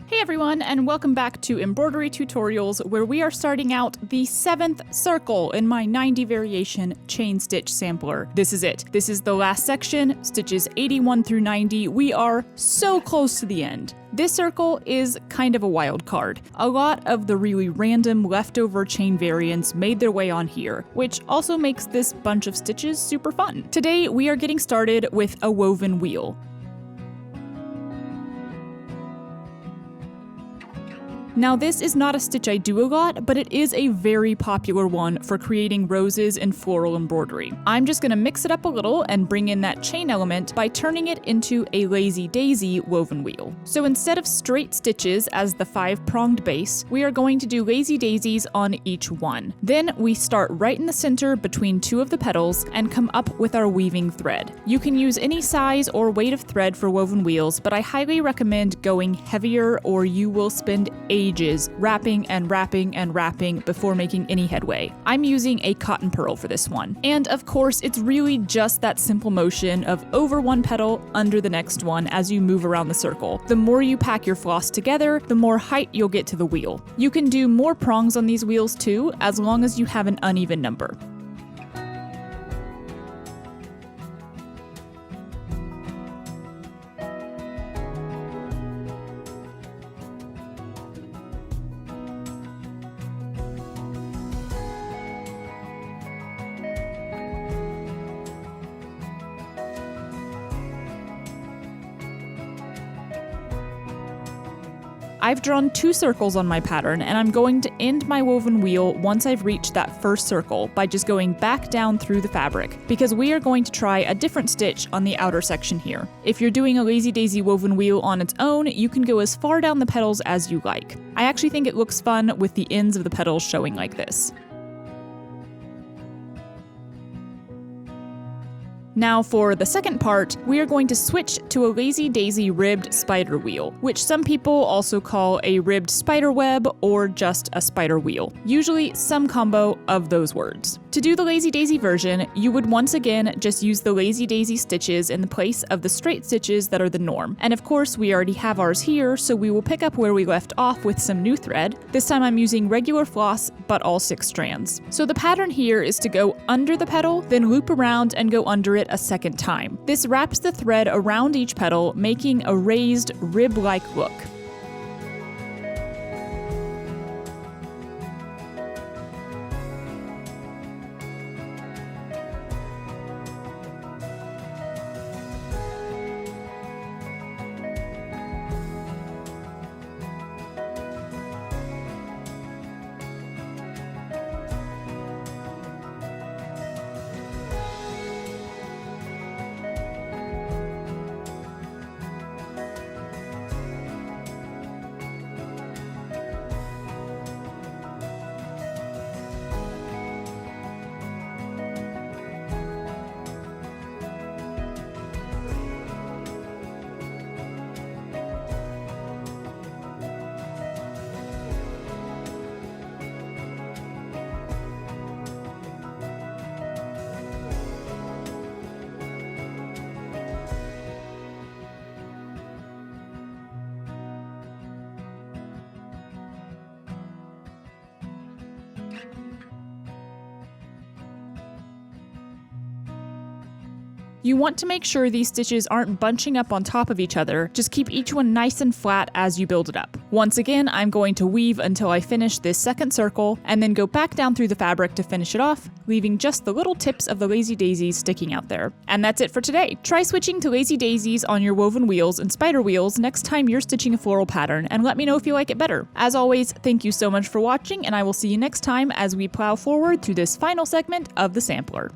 Hey everyone, and welcome back to Embroidery Tutorials, where we are starting out the 7th circle in my 90 variation chain stitch sampler. This is it. This is the last section, stitches 81 through 90. We are so close to the end. This circle is kind of a wild card. A lot of the really random leftover chain variants made their way on here, which also makes this bunch of stitches super fun. Today we are getting started with a woven wheel. Now this is not a stitch I do a lot, but it is a very popular one for creating roses and floral embroidery. I'm just gonna mix it up a little and bring in that chain element by turning it into a lazy daisy woven wheel. So instead of straight stitches as the 5-pronged base, we are going to do lazy daisies on each one. Then we start right in the center between two of the petals and come up with our weaving thread. You can use any size or weight of thread for woven wheels, but I highly recommend going heavier or you will spend ages wrapping and wrapping and wrapping before making any headway. I'm using a cotton pearl for this one. And of course, it's really just that simple motion of over one petal, under the next one as you move around the circle. The more you pack your floss together, the more height you'll get to the wheel. You can do more prongs on these wheels too, as long as you have an uneven number. I've drawn 2 circles on my pattern, and I'm going to end my woven wheel once I've reached that first circle by just going back down through the fabric, because we are going to try a different stitch on the outer section here. If you're doing a lazy daisy woven wheel on its own, you can go as far down the petals as you like. I actually think it looks fun with the ends of the petals showing like this. Now for the second part, we are going to switch to a lazy daisy ribbed spider wheel, which some people also call a ribbed spider web or just a spider wheel, usually some combo of those words. To do the lazy daisy version, you would once again just use the lazy daisy stitches in the place of the straight stitches that are the norm. And of course, we already have ours here, so we will pick up where we left off with some new thread. This time I'm using regular floss, but all 6 strands. So the pattern here is to go under the petal, then loop around and go under it a second time. This wraps the thread around each petal, making a raised rib-like look. You want to make sure these stitches aren't bunching up on top of each other, just keep each one nice and flat as you build it up. Once again, I'm going to weave until I finish this second circle, and then go back down through the fabric to finish it off, leaving just the little tips of the lazy daisies sticking out there. And that's it for today. Try switching to lazy daisies on your woven wheels and spider wheels next time you're stitching a floral pattern, and let me know if you like it better. As always, thank you so much for watching, and I will see you next time as we plow forward through this final segment of the sampler.